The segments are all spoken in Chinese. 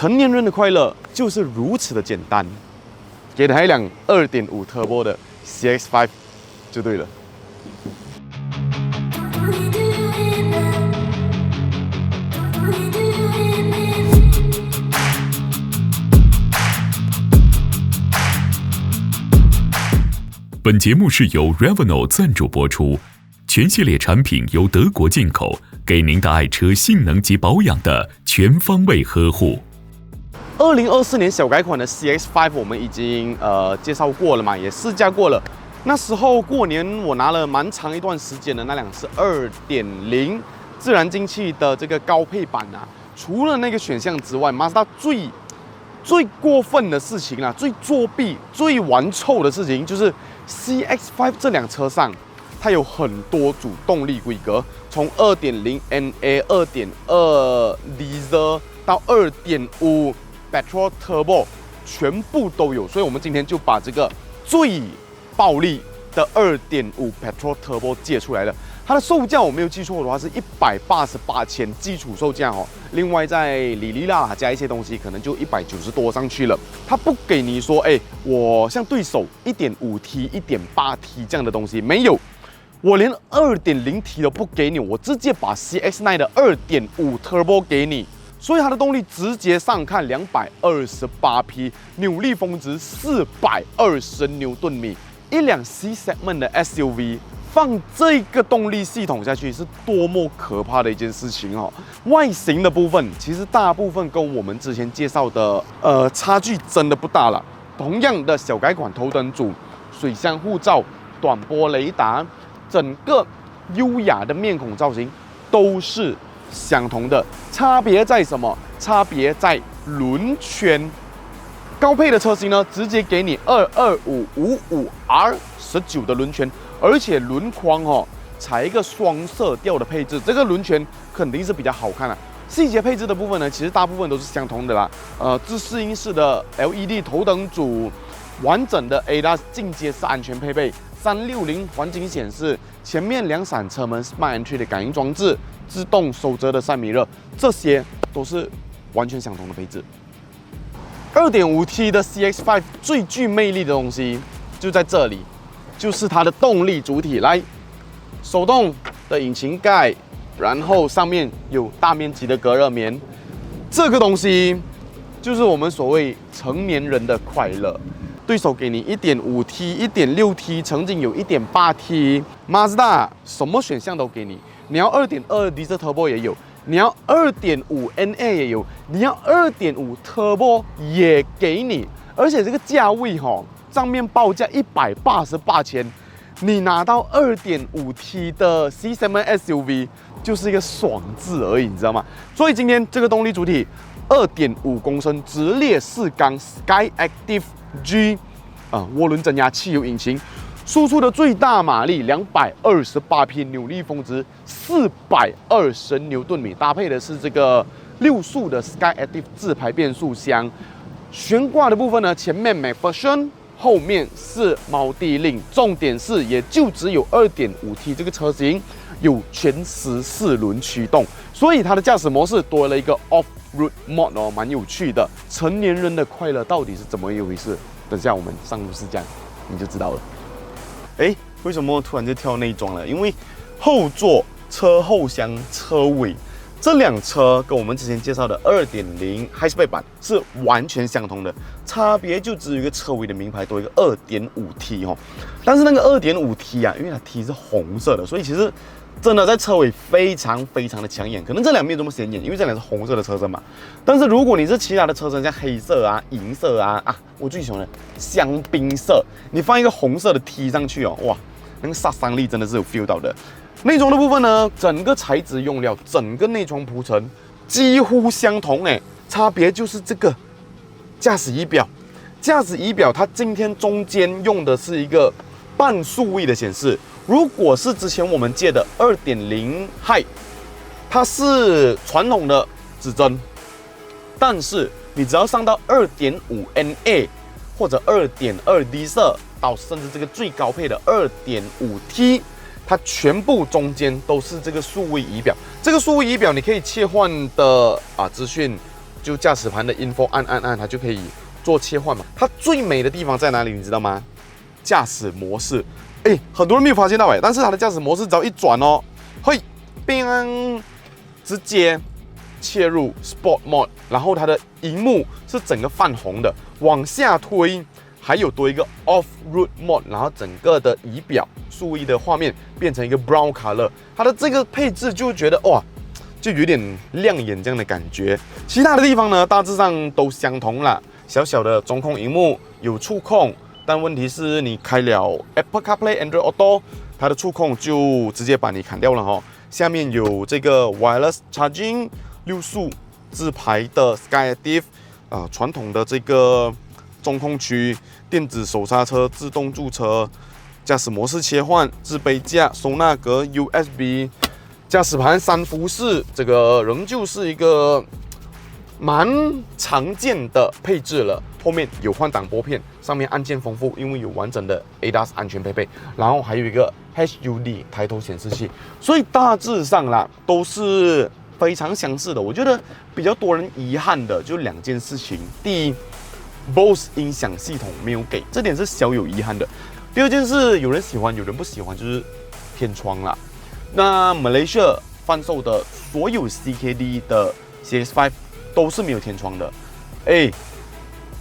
成年人的快乐就是如此的简单，给他一辆2.5 Turbo 的 CX-5 就对了。本节目是由 Renault 赞助播出，全系列产品由德国进口，给您的爱车性能及保养的全方位呵护。2024年小改款的 CX-5 我们已经介绍过了嘛，也试驾过了。那时候过年我拿了蛮长一段时间的那辆是2.0自然进气的这个高配版啊。除了那个选项之外，Mazda最过分的事情啊，最作弊、最玩臭的事情就是 CX-5 这辆车上，它有很多组动力规格，从2.0 NA、2.2 Diesel 到2.5 Petrol Turbo 全部都有，所以我们今天就把这个最暴力的2.5 Petrol Turbo 借出来了。它的售价我没有记错的话是188,000基础售价哦，另外在里里啦加一些东西，可能就190多上去了。它不给你说，我像对手 1.5T、1.8T 这样的东西没有，我连 2.0T 都不给你，我直接把 CX-9 的2.5 Turbo 给你。所以它的动力直接上看228匹，扭力峰值420牛顿米，一辆 C segment 的 SUV。放这个动力系统下去是多么可怕的一件事情哦！外形的部分其实大部分跟我们之前介绍的差距真的不大了。同样的小改款头灯组、水箱护罩、短波雷达，整个优雅的面孔造型都是相同的。差别在什么？差别在轮圈。高配的车型呢，直接给你22555R19的轮圈，而且轮框采一个双色调的配置，这个轮圈肯定是比较好看的。细节配置的部分呢，其实大部分都是相同的啦。自适应式的 LED 头灯组，完整的 ADAS 进阶式安全配备，360环景显示，前面2扇车门 Smart Entry 的感应装置，自动收折的3米热，这些都是完全相同的配置。2.5T 的 CX-5 最具魅力的东西就在这里，就是它的动力主体。来，手动的引擎盖，然后上面有大面积的隔热棉，这个东西就是我们所谓成年人的快乐。对手给你 1.5T、1.6T， 曾经有 1.8T，Mazda 什么选项都给你。你要2.2 Diesel Turbo 也有。你要2.5 NA 也有，你要2.5 Turbo 也给你，而且这个价位账面报价188,000，你拿到 2.5T 的 C segment SUV 就是一个爽字而已，你知道吗？所以今天这个动力主体2.5公升直列4缸 Skyactiv G 涡轮增压汽油引擎。输出的最大马力228匹，扭力峰值420牛顿米，搭配的是这个6速的 Skyactiv 自排变速箱。悬挂的部分呢，前面 MacPherson， 后面是Multi-Link，重点是也就只有 2.5T 这个车型有全14轮驱动，所以它的驾驶模式多了一个 Off-Road Mode 蛮有趣的。成年人的快乐到底是怎么一回事？等下我们上路试驾你就知道了。为什么突然就跳内装了？因为后座、车后厢、车尾这辆车跟我们之前介绍的2.0 Hatchback 版是完全相同的，差别就只有一个车尾的名牌多一个 2.5T 但是那个 2.5T 啊，因为它 T 是红色的，所以其实真的在车尾非常非常的抢眼。可能这辆没有这么显眼，因为这辆是红色的车身嘛。但是如果你是其他的车身，像黑色啊、银色啊，我最喜欢的香槟色，你放一个红色的 T 上去哇，那个杀伤力真的是有 feel 到的。内装的部分呢，整个材质用料、整个内装铺陈几乎相同差别就是这个驾驶仪表。驾驶仪表它今天中间用的是一个半数位的显示，如果是之前我们借的2.0 Hi， 它是传统的指针，但是你只要上到2.5 NA 或者2.2 Diesel 到甚至这个最高配的 2.5T， 它全部中间都是这个数位仪表。这个数位仪表你可以切换的资讯就驾驶盘的 info 按，它就可以做切换嘛。它最美的地方在哪里？你知道吗？驾驶模式。很多人没有发现到但是它的驾驶模式只要一转哦，嘿，bang，直接切入 Sport Mode， 然后它的荧幕是整个泛红的，往下推。还有多一个 Off Road Mode， 然后整个的仪表数位的画面变成一个 Brown Color， 它的这个配置就觉得哇，就有点亮眼这样的感觉。其他的地方呢，大致上都相同啦，小小的中控荧幕有触控，但问题是你开了 Apple CarPlay、Android Auto， 它的触控就直接把你砍掉了哈。下面有这个 Wireless Charging， 6速自排的 SkyActiv， 传统的这个中控区、电子手刹车、自动驻车、驾驶模式切换、置杯架、收纳格、USB、驾驶盘3辐式，这个仍旧是一个蛮常见的配置了。后面有换挡拨片，上面按键丰富，因为有完整的 ADAS 安全配备，然后还有一个 HUD 抬头显示器，所以大致上啦都是非常相似的。我觉得比较多人遗憾的就2件事情，第一， Bose 音响系统没有给，这点是小有遗憾的。第二件事，有人喜欢，有人不喜欢，就是天窗啦。那 Malaysia 贩售的所有 CKD 的 CX-5 都是没有天窗的。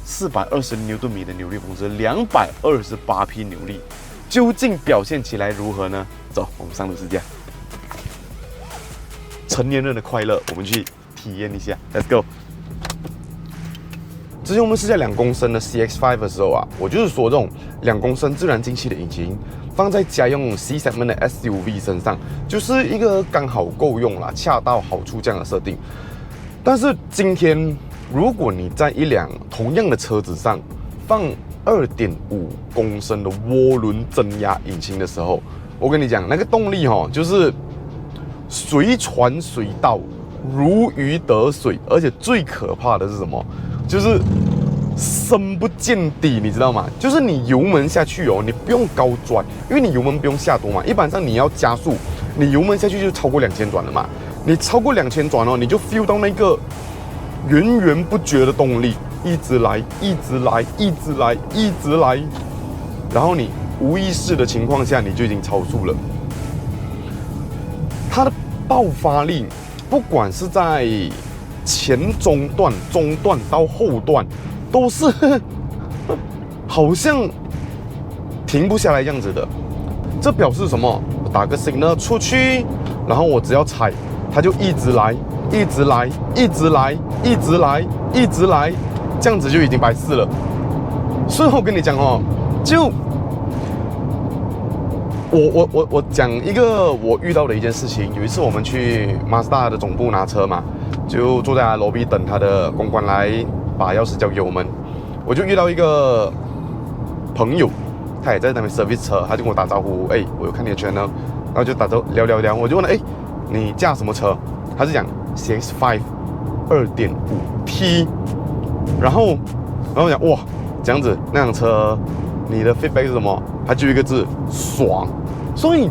420牛顿米的扭力峰值，228匹扭力，究竟表现起来如何呢？走，我们上路试驾。成年人的快乐，我们去体验一下。Let's go。之前我们试驾2公升的 CX-5 的时候我就是说这种2公升自然进气的引擎放在家用 C segment 的 SUV 身上，就是一个刚好够用啦，恰到好处这样的设定。但是今天，如果你在一辆同样的车子上放2.5公升的涡轮增压引擎的时候，我跟你讲，那个动力就是随传随到，如鱼得水，而且最可怕的是什么？就是深不见底，你知道吗？就是你油门下去你不用高转，因为你油门不用下多嘛。一般上你要加速，你油门下去就超过2000转了嘛。你超过2000转你就 feel 到那个源源不绝的动力，一直来，一直来，一直来，一直来，然后你无意识的情况下，你就已经超速了。它的爆发力，不管是在前中段、中段到后段，都是好像停不下来这样子的。这表示什么？我打个 signal 出去，然后我只要踩，它就一直来，一直来，一直来，一直来，一直来，这样子就已经白事了。所以我跟你讲就我讲一个我遇到的一件事情。有一次我们去 Mazda 的总部拿车嘛，就坐在他 lobby 等他的公关来把钥匙交给我们。我就遇到一个朋友，他也在那边 service 车，他就跟我打招呼，我有看你的 channel， 然后就打招聊，我就问他，你驾什么车？他是讲 CX-5 2.5T， 然后我讲哇，这样子那辆车你的 feedback 是什么？他就一个字，爽。所以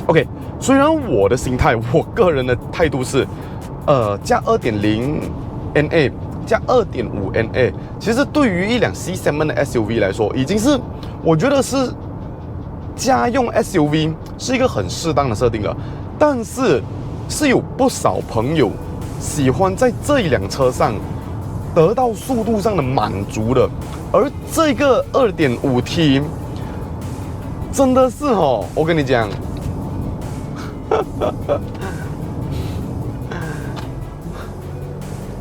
OK， 虽然我的心态，我个人的态度是加 2.0 NA 加 2.5 NA， 其实对于一辆 C segment 的 SUV 来说，已经是我觉得是家用 SUV 是一个很适当的设定了。但是是有不少朋友喜欢在这一辆车上得到速度上的满足的，而这个 2.5T 真的是我跟你讲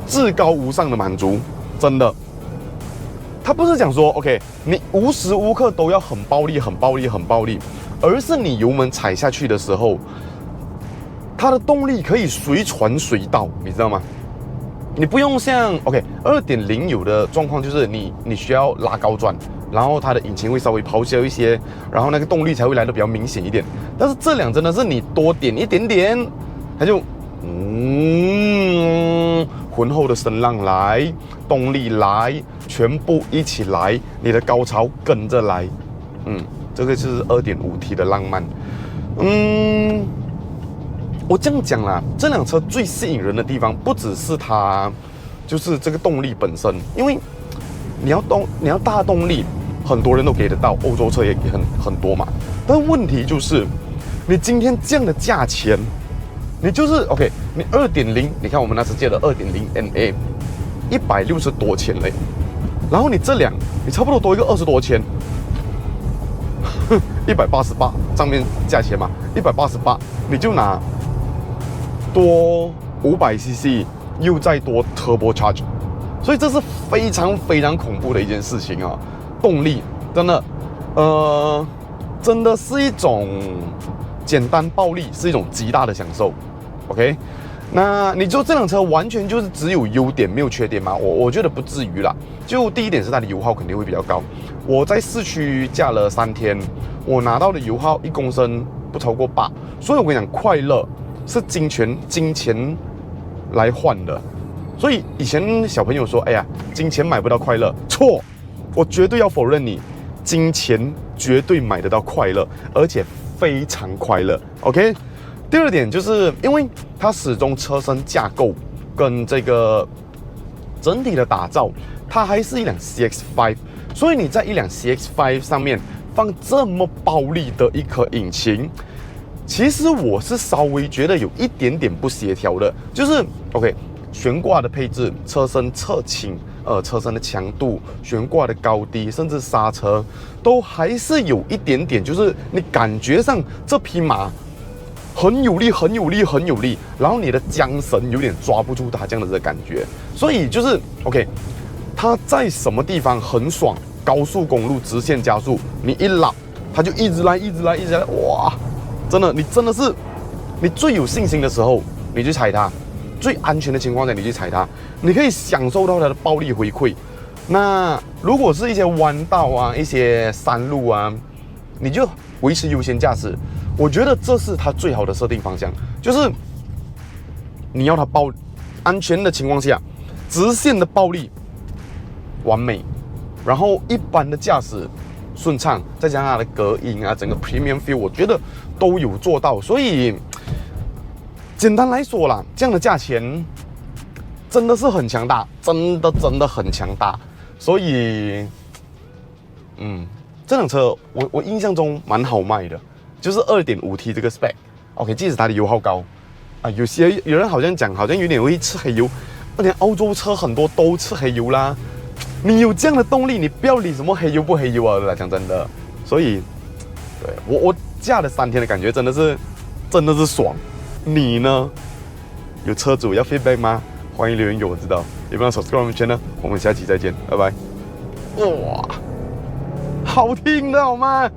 至高无上的满足，真的。他不是讲说 OK， 你无时无刻都要很暴力、很暴力、很暴力，而是你油门踩下去的时候，它的动力可以随传随到，你知道吗？你不用像 OK 2.0有的状况就是你需要拉高转，然后它的引擎会稍微咆哮一些，然后那个动力才会来得比较明显一点。但是这辆真的是你多点一点点，它就浑厚的声浪来，动力来，全部一起来，你的高潮跟着来。这个就是 2.5T 的浪漫。我这样讲啦，这辆车最吸引人的地方不只是它就是这个动力本身，因为你要大动力，很多人都给得到，欧洲车也很多嘛。但问题就是，你今天这样的价钱，你就是 OK， 你2.0，你看我们那次借的2.0 NA，160多钱嘞，然后你这辆，你差不多多一个20多千，188上面价钱嘛，188，你就拿多500cc，又再多 turbo charge， 所以这是非常非常恐怖的一件事情啊！动力真的，真的是一种简单暴力，是一种极大的享受。OK， 那你说这辆车完全就是只有优点没有缺点吗？我觉得不至于啦。就第一点是它的油耗肯定会比较高。我在市区驾了3天，我拿到的油耗1公升不超过8，所以我跟你讲，快乐是金钱来换的。所以以前小朋友说，哎呀，金钱买不到快乐，错，我绝对要否认你，金钱绝对买得到快乐，而且非常快乐。OK。第二点就是因为它始终车身架构跟这个整体的打造，它还是一辆 CX-5， 所以你在一辆 CX-5 上面放这么暴力的一颗引擎，其实我是稍微觉得有一点点不协调的，就是 OK， 悬挂的配置、车身侧倾、车身的强度、悬挂的高低，甚至刹车，都还是有一点点，就是你感觉上这匹马很有力，然后你的缰绳有点抓不住它这样的这个感觉，所以就是 OK， 它在什么地方很爽，高速公路直线加速，你一拉，它就一直来，哇，真的，你真的是，你最有信心的时候，你去踩它，最安全的情况下你去踩它，你可以享受到它的暴力回馈。那如果是一些弯道啊，一些山路啊，你就维持优先驾驶。我觉得这是它最好的设定方向，就是你要它安全的情况下，直线的暴力完美，然后一般的驾驶顺畅，再加上它的隔音啊，整个 premium feel， 我觉得都有做到。所以简单来说啦，这样的价钱真的是很强大，真的很强大。所以，这辆车我印象中蛮好卖的。就是 2.5T 这个 spec，OK， 即使它的油耗高啊，有人好像讲，好像有点会吃黑油，连欧洲车很多都吃黑油啦。你有这样的动力，你不要理什么黑油不黑油啊，讲真的。所以，对我驾了3天的感觉真的是爽。你呢？有车主要 feedback 吗？欢迎留言给我知道。也不要 subscribe 我们 channel， 我们下期再见，拜拜。哇，好听的好吗？